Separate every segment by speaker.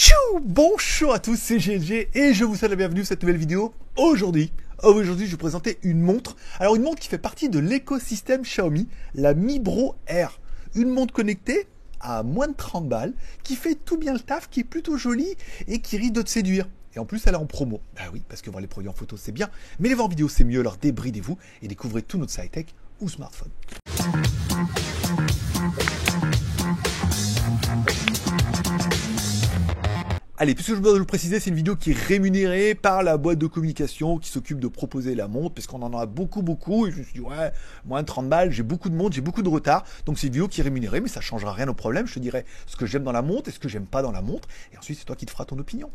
Speaker 1: Tchou! Bonjour à tous, c'est GLG et je vous souhaite la bienvenue à cette nouvelle vidéo. Aujourd'hui, je vais vous présenter une montre. Alors une montre qui fait partie de l'écosystème Xiaomi, la Mi Bro Air. Une montre connectée à moins de 30 balles, qui fait tout bien le taf, qui est plutôt jolie et qui risque de te séduire. Et en plus, elle est en promo. Bah oui, parce que voir les produits en photo, c'est bien. Mais les voir en vidéo, c'est mieux. Alors débridez-vous et découvrez tout notre high-tech ou smartphone. Allez, puisque je dois vous le préciser, c'est une vidéo qui est rémunérée par la boîte de communication qui s'occupe de proposer la montre, parce qu'on en a beaucoup, et je me suis dit, ouais, moins de 30 balles, j'ai beaucoup de montres, j'ai beaucoup de retard, donc c'est une vidéo qui est rémunérée, mais ça changera rien au problème, je te dirai ce que j'aime dans la montre et ce que j'aime pas dans la montre, et ensuite c'est toi qui te feras ton opinion.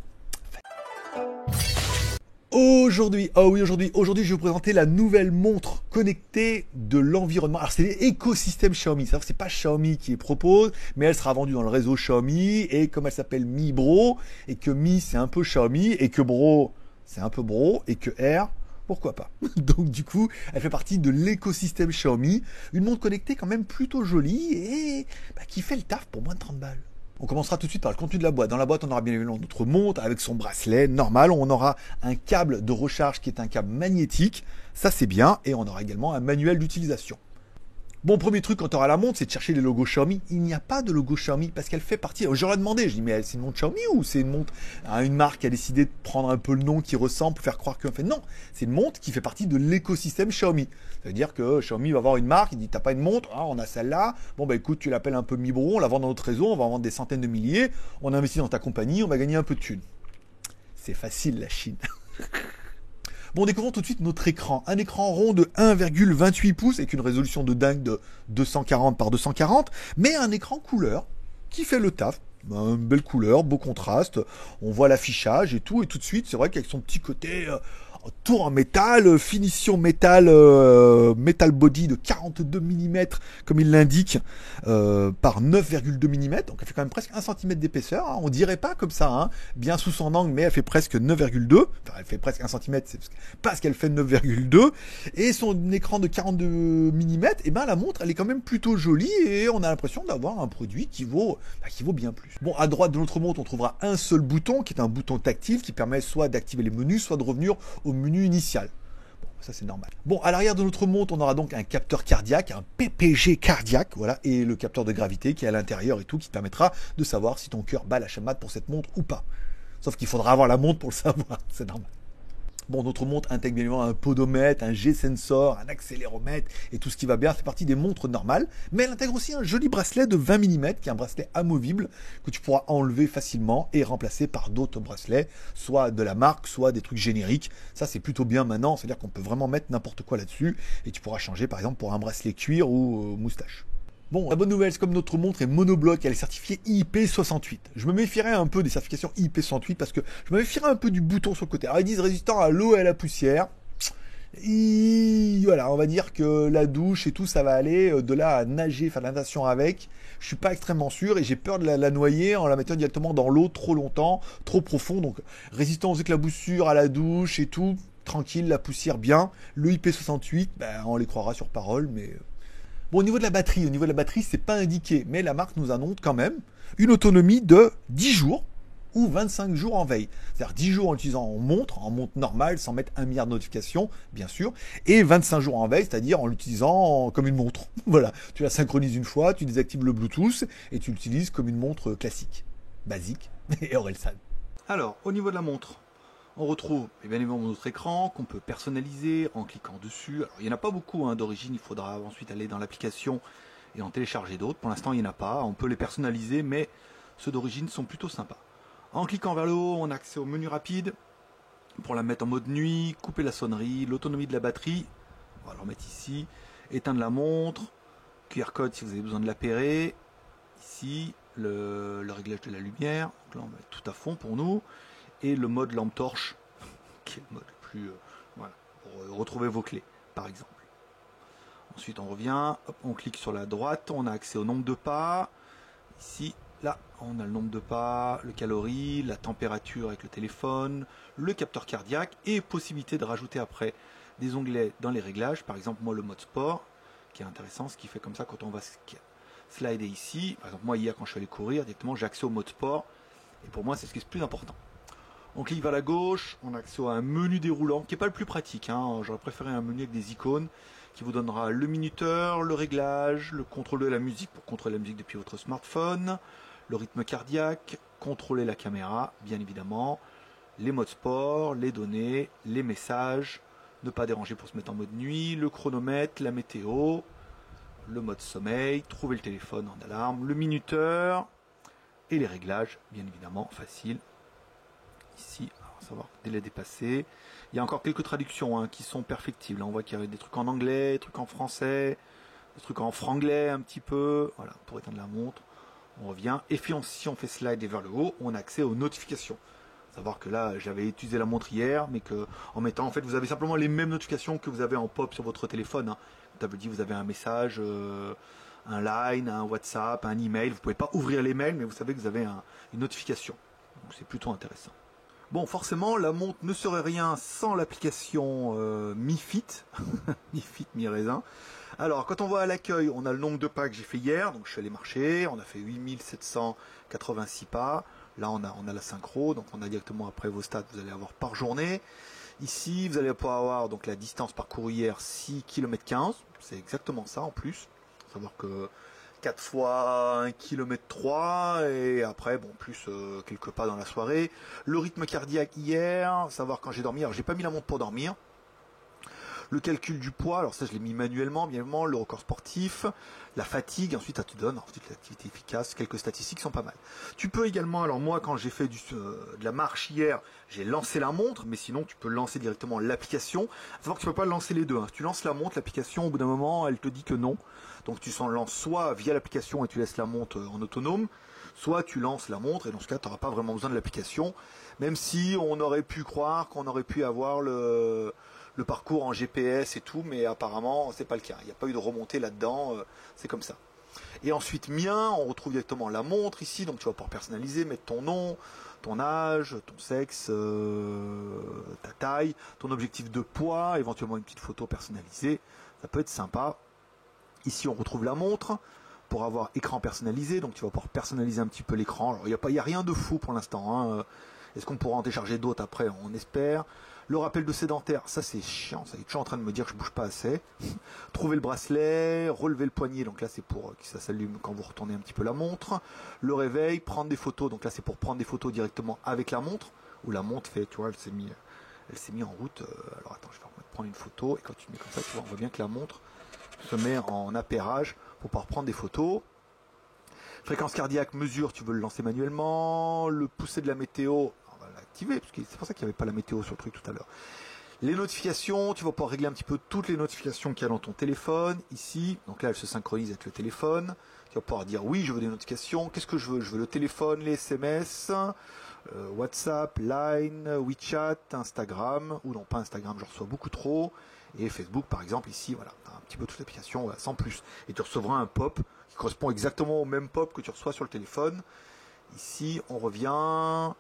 Speaker 1: Aujourd'hui, aujourd'hui, je vais vous présenter la nouvelle montre connectée de l'environnement. Alors, c'est l'écosystème Xiaomi. C'est pas Xiaomi qui les propose, mais elle sera vendue dans le réseau Xiaomi. Et comme elle s'appelle Mi Bro, et que Mi c'est un peu Xiaomi, et que Bro c'est un peu Bro, et que Air, pourquoi pas. Donc du coup, elle fait partie de l'écosystème Xiaomi. Une montre connectée quand même plutôt jolie et qui fait le taf pour moins de 30 balles. On commencera tout de suite par le contenu de la boîte. Dans la boîte, on aura bien évidemment notre montre avec son bracelet normal. On aura un câble de recharge qui est un câble magnétique. Ça, c'est bien. Et on aura également un manuel d'utilisation. Bon, premier truc quand tu auras la montre, c'est de chercher les logos Xiaomi. Il n'y a pas de logo Xiaomi parce qu'elle fait partie. J'aurais demandé, je dis, mais c'est une montre Xiaomi ou c'est une montre à une marque qui a décidé de prendre un peu le nom qui ressemble pour faire croire qu'en fait non, c'est une montre qui fait partie de l'écosystème Xiaomi. Ça veut dire que Xiaomi va avoir une marque, il dit t'as pas une montre, ah, on a celle-là. Bon bah écoute, tu l'appelles un peu Mi Bro, on la vend dans notre réseau, on va en vendre des centaines de milliers, on investit dans ta compagnie, on va gagner un peu de thunes. C'est facile la Chine. Bon, découvrons tout de suite notre écran. Un écran rond de 1,28 pouces avec une résolution de dingue de 240 par 240, mais un écran couleur qui fait le taf. Une belle couleur, beau contraste. On voit l'affichage et tout de suite, c'est vrai qu'avec son petit côté tour en métal, finition métal, metal body de 42 mm comme il l'indique, par 9,2 mm, donc elle fait quand même presque 1 cm d'épaisseur, hein. On dirait pas comme ça, hein, bien sous son angle, mais elle fait presque 9,2, enfin elle fait presque 1 cm, c'est parce qu'elle fait 9,2, et son écran de 42 mm, et ben la montre elle est quand même plutôt jolie, et on a l'impression d'avoir un produit qui vaut bien plus. Bon, à droite de notre montre, on trouvera un seul bouton, qui est un bouton tactile, qui permet soit d'activer les menus, soit de revenir au menu initial. Bon, ça c'est normal. Bon, à l'arrière de notre montre, on aura donc un capteur cardiaque, un PPG cardiaque, voilà, et le capteur de gravité qui est à l'intérieur et tout, qui te permettra de savoir si ton cœur bat la chamade pour cette montre ou pas. Sauf qu'il faudra avoir la montre pour le savoir, c'est normal. Bon, notre montre intègre bien évidemment un podomètre, un G-sensor, un accéléromètre et tout ce qui va bien, c'est partie des montres normales. Mais elle intègre aussi un joli bracelet de 20 mm qui est un bracelet amovible que tu pourras enlever facilement et remplacer par d'autres bracelets, soit de la marque, soit des trucs génériques. Ça, c'est plutôt bien maintenant, c'est-à-dire qu'on peut vraiment mettre n'importe quoi là-dessus et tu pourras changer par exemple pour un bracelet cuir ou moustache. Bon, la bonne nouvelle, c'est comme notre montre est monobloc, elle est certifiée IP68. Je me méfierais un peu des certifications IP68 parce que je me méfierais un peu du bouton sur le côté. Alors ils disent résistant à l'eau et à la poussière. Et voilà, on va dire que la douche et tout, ça va aller de là à nager, faire de la natation avec. Je suis pas extrêmement sûr et j'ai peur de la noyer en la mettant directement dans l'eau trop longtemps, trop profond. Donc résistant aux éclaboussures, à la douche et tout, tranquille, la poussière bien. Le IP68, on les croira sur parole, mais... Bon, au niveau de la batterie, c'est pas indiqué, mais la marque nous annonce quand même une autonomie de 10 jours ou 25 jours en veille. C'est-à-dire 10 jours en l'utilisant en montre normale, sans mettre 1 milliard de notifications, bien sûr, et 25 jours en veille, c'est-à-dire en l'utilisant comme une montre. Voilà, tu la synchronises une fois, tu désactives le Bluetooth, et tu l'utilises comme une montre classique, basique, et Orelsan. Alors, au niveau de la montre, on retrouve bien évidemment notre écran qu'on peut personnaliser en cliquant dessus. Alors, il n'y en a pas beaucoup d'origine, il faudra ensuite aller dans l'application et en télécharger d'autres. Pour l'instant, il n'y en a pas. On peut les personnaliser, mais ceux d'origine sont plutôt sympas. En cliquant vers le haut, on a accès au menu rapide pour la mettre en mode nuit, couper la sonnerie, l'autonomie de la batterie. On va le remettre ici. Éteindre la montre, QR code si vous avez besoin de l'appairer. Ici, le réglage de la lumière. Donc là, on va mettre tout à fond pour nous. Et le mode lampe torche, qui est le mode le plus... voilà, pour retrouver vos clés, par exemple. Ensuite, on revient, hop, on clique sur la droite, on a accès au nombre de pas. Ici, là, on a le nombre de pas, le calorie, la température avec le téléphone, le capteur cardiaque et possibilité de rajouter après des onglets dans les réglages. Par exemple, moi, le mode sport, qui est intéressant, ce qui fait comme ça quand on va slider ici. Par exemple, moi, hier, quand je suis allé courir, directement, j'ai accès au mode sport. Et pour moi, c'est ce qui est le plus important. On clique vers la gauche, on a accès à un menu déroulant qui n'est pas le plus pratique. Hein. J'aurais préféré un menu avec des icônes qui vous donnera le minuteur, le réglage, le contrôle de la musique pour contrôler la musique depuis votre smartphone, le rythme cardiaque, contrôler la caméra, bien évidemment, les modes sport, les données, les messages, ne pas déranger pour se mettre en mode nuit, le chronomètre, la météo, le mode sommeil, trouver le téléphone en alarme, le minuteur et les réglages, bien évidemment, facile. Ici, alors, savoir délai dépassé. Il y a encore quelques traductions qui sont perfectibles. On voit qu'il y a des trucs en anglais, des trucs en français, des trucs en franglais un petit peu. Voilà, pour éteindre la montre, on revient. Et puis si on fait slide vers le haut, on a accès aux notifications. Savoir que là, j'avais utilisé la montre hier, mais que en mettant, en fait, vous avez simplement les mêmes notifications que vous avez en pop sur votre téléphone. Ça veut dire vous avez un message, un line, un WhatsApp, un email. Vous ne pouvez pas ouvrir les mails, mais vous savez que vous avez une notification. Donc c'est plutôt intéressant. Bon, forcément, la montre ne serait rien sans l'application Mi Fit, Mi Fit, Mi Raisin. Alors, quand on voit à l'accueil, on a le nombre de pas que j'ai fait hier. Donc, je suis allé marcher, on a fait 8786 pas. Là, on a la synchro, donc on a directement après vos stats, vous allez avoir par journée. Ici, vous allez pouvoir avoir donc la distance parcourue hier, 6 km 15. C'est exactement ça en plus. Il faut savoir que 4 fois 1 km 3 et après bon plus quelques pas dans la soirée. Le rythme cardiaque hier, savoir quand j'ai dormi. Alors j'ai pas mis la montre pour dormir. Le calcul du poids, alors ça je l'ai mis manuellement, bien évidemment, le record sportif, la fatigue, ensuite ça te donne ensuite l'activité efficace, quelques statistiques qui sont pas mal. Tu peux également, alors moi quand j'ai fait de la marche hier, j'ai lancé la montre, mais sinon tu peux lancer directement l'application. Il faut savoir que tu peux pas lancer les deux. Si tu lances la montre, l'application au bout d'un moment elle te dit que non. Donc tu s'en lances soit via l'application et tu laisses la montre en autonome, soit tu lances la montre et dans ce cas tu n'auras pas vraiment besoin de l'application, même si on aurait pu croire qu'on aurait pu avoir le parcours en GPS et tout, mais apparemment c'est pas le cas. Il n'y a pas eu de remontée là-dedans, c'est comme ça. Et ensuite mien, on retrouve directement la montre ici, donc tu vas pouvoir personnaliser, mettre ton nom, ton âge, ton sexe, ta taille, ton objectif de poids, éventuellement une petite photo personnalisée, ça peut être sympa. Ici on retrouve la montre pour avoir écran personnalisé, donc tu vas pouvoir personnaliser un petit peu l'écran. Alors il n'y a rien de fou pour l'instant. Est-ce qu'on pourra en télécharger d'autres après? On espère. Le rappel de sédentaire, ça c'est chiant, ça est toujours en train de me dire que je bouge pas assez. Trouver le bracelet, relever le poignet, donc là c'est pour que ça s'allume quand vous retournez un petit peu la montre. Le réveil, prendre des photos, donc là c'est pour prendre des photos directement avec la montre, où la montre fait, tu vois, elle s'est mise en route. Alors attends, je vais prendre une photo, et quand tu mets comme ça, tu vois, on voit bien que la montre se met en appairage pour pouvoir prendre des photos. Fréquence cardiaque, mesure, tu veux le lancer manuellement. Le pousser de la météo, on va l'activer, parce que c'est pour ça qu'il n'y avait pas la météo sur le truc tout à l'heure. Les notifications, tu vas pouvoir régler un petit peu toutes les notifications qu'il y a dans ton téléphone, ici. Donc là, elle se synchronise avec le téléphone. Tu vas pouvoir dire, oui, je veux des notifications. Qu'est-ce que je veux? Je veux le téléphone, les SMS, WhatsApp, Line, WeChat, Instagram. Ou non, pas Instagram, j'en reçois beaucoup trop. Et Facebook, par exemple, ici, voilà, tu as un petit peu toute l'application, voilà, sans plus. Et tu recevras un pop qui correspond exactement au même pop que tu reçois sur le téléphone. Ici, on revient.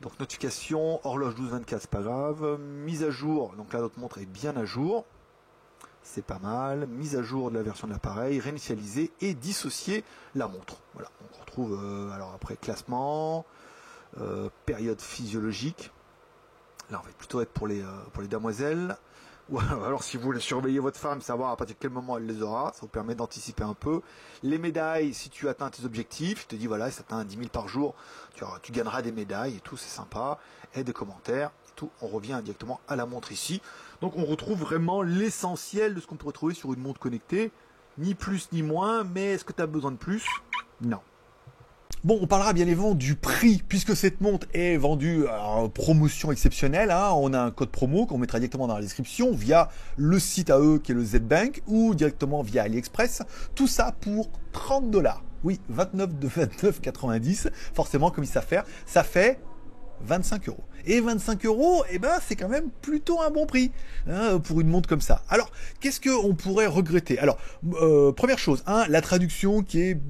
Speaker 1: Donc, notification, horloge 12-24, c'est pas grave. Mise à jour, donc là, notre montre est bien à jour. C'est pas mal. Mise à jour de la version de l'appareil, réinitialiser et dissocier la montre. Voilà, donc on retrouve, alors après, classement, période physiologique. Là, on va plutôt être pour les damoiselles. Ou alors si vous voulez surveiller votre femme, savoir à partir de quel moment elle les aura, ça vous permet d'anticiper un peu. Les médailles, si tu atteins tes objectifs, je te dis voilà, si tu atteins 10 000 par jour, tu gagneras des médailles et tout, c'est sympa. Et des commentaires et tout, on revient directement à la montre ici. Donc on retrouve vraiment l'essentiel de ce qu'on pourrait trouver sur une montre connectée. Ni plus ni moins, mais est-ce que tu as besoin de plus? Non. Bon, on parlera bien évidemment du prix, puisque cette montre est vendue en promotion exceptionnelle. On a un code promo qu'on mettra directement dans la description via le site à eux qui est le Z-Bank ou directement via AliExpress. Tout ça pour 30 $. Oui, 29,90. Forcément, comme ils savent faire, ça fait 25 €. Et 25 €, eh ben, c'est quand même plutôt un bon prix pour une montre comme ça. Alors, qu'est-ce qu'on pourrait regretter? Alors, première chose, la traduction qui est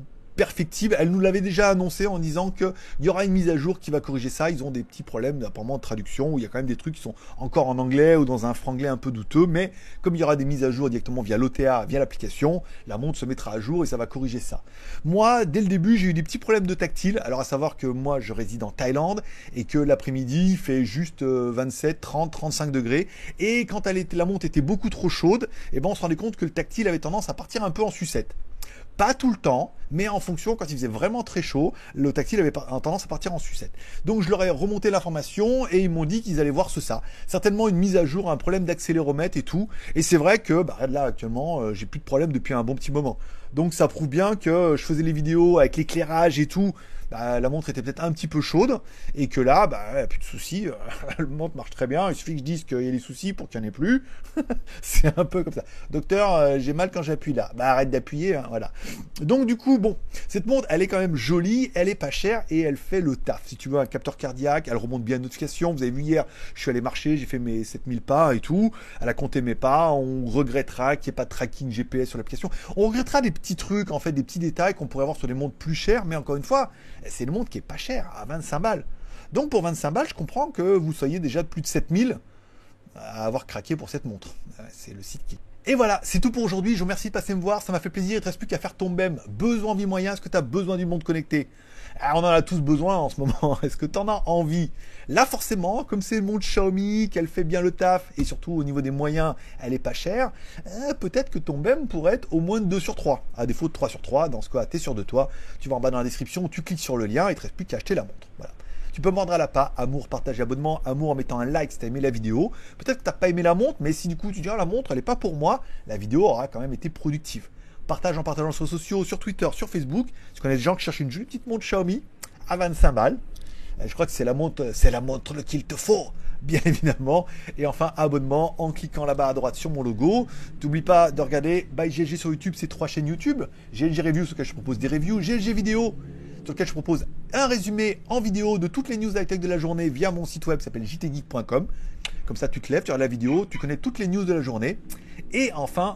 Speaker 1: perfectible. Elle nous l'avait déjà annoncé en disant qu'il y aura une mise à jour qui va corriger ça. Ils ont des petits problèmes apparemment de traduction où il y a quand même des trucs qui sont encore en anglais ou dans un franglais un peu douteux. Mais comme il y aura des mises à jour directement via l'OTA, via l'application, la montre se mettra à jour et ça va corriger ça. Moi, dès le début, j'ai eu des petits problèmes de tactile. Alors à savoir que moi, je réside en Thaïlande et que l'après-midi, il fait juste 27, 30, 35 degrés. Et quand la montre était beaucoup trop chaude, et ben on se rendait compte que le tactile avait tendance à partir un peu en sucette. Pas tout le temps, mais en fonction, quand il faisait vraiment très chaud, le tactile avait tendance à partir en sucette. Donc je leur ai remonté l'information et ils m'ont dit qu'ils allaient voir ça. Certainement une mise à jour, un problème d'accéléromètre et tout. Et c'est vrai que là actuellement, j'ai plus de problème depuis un bon petit moment. Donc ça prouve bien que je faisais les vidéos avec l'éclairage et tout. La montre était peut-être un petit peu chaude et que là, plus de soucis, la montre marche très bien. Il suffit que je dise qu'il y a des soucis pour qu'il n'y en ait plus. C'est un peu comme ça. Docteur, j'ai mal quand j'appuie là. Arrête d'appuyer, hein, voilà. Donc du coup, bon, cette montre, elle est quand même jolie, elle est pas chère et elle fait le taf. Si tu veux un capteur cardiaque, elle remonte bien une notification. Vous avez vu hier, je suis allé marcher, j'ai fait mes 7000 pas et tout. Elle a compté mes pas. On regrettera qu'il n'y ait pas de tracking GPS sur l'application. On regrettera des petits trucs, en fait, des petits détails qu'on pourrait avoir sur des montres plus chères, mais encore une fois, c'est une montre qui est pas chère, à 25 balles. Donc pour 25 balles, je comprends que vous soyez déjà de plus de 7000 à avoir craqué pour cette montre. C'est le site qui... Et voilà, c'est tout pour aujourd'hui. Je vous remercie de passer me voir. Ça m'a fait plaisir. Il ne te reste plus qu'à faire ton BEM. Besoin, vie, moyen. Est-ce que tu as besoin d'une montre connectée? On en a tous besoin en ce moment. Est-ce que tu en as envie? Là, forcément, comme c'est une montre Xiaomi, qu'elle fait bien le taf, et surtout au niveau des moyens, elle est pas chère, peut-être que ton BEM pourrait être au moins de 2 sur 3. À défaut de 3 sur 3, dans ce cas, tu es sûr de toi. Tu vas en bas dans la description, tu cliques sur le lien, et il ne te reste plus qu'à acheter la montre. Voilà. Tu peux me rendre à la pas, amour, partage, abonnement, amour en mettant un like si tu as aimé la vidéo. Peut-être que tu n'as pas aimé la montre, mais si du coup tu dis la montre elle n'est pas pour moi, la vidéo aura quand même été productive. Partage en partageant sur les réseaux sociaux, sur Twitter, sur Facebook. Tu connais des gens qui cherchent une jolie petite montre Xiaomi à 25 balles. Je crois que c'est la montre qu'il te faut, bien évidemment. Et enfin, abonnement en cliquant là-bas à droite sur mon logo. N'oublie pas de regarder By GLG sur YouTube, c'est 3 chaînes YouTube. GLG Review sur lequel je propose des reviews, GLG Vidéo sur lequel je propose un résumé en vidéo de toutes les news high-tech de la journée via mon site web qui s'appelle jtgeek.com. Comme ça, tu te lèves, tu regardes la vidéo, tu connais toutes les news de la journée. Et enfin,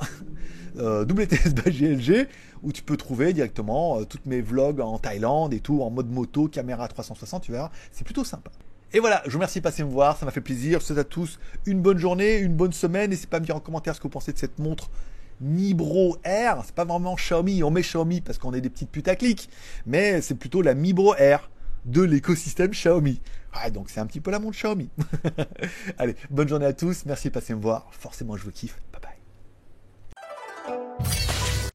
Speaker 1: WTS by GLG, où tu peux trouver directement toutes mes vlogs en Thaïlande et tout, en mode moto, caméra 360, tu verras, c'est plutôt sympa. Et voilà, je vous remercie de passer me voir, ça m'a fait plaisir. Je vous souhaite à tous une bonne journée, une bonne semaine. N'hésitez pas à me dire en commentaire ce que vous pensez de cette montre Mibro Air. C'est pas vraiment Xiaomi, on met Xiaomi parce qu'on est des petites putes à clics, mais c'est plutôt la Mibro Air de l'écosystème Xiaomi. Ouais, donc c'est un petit peu la montre Xiaomi. Allez, bonne journée à tous, merci de passer me voir. Forcément, je vous kiffe.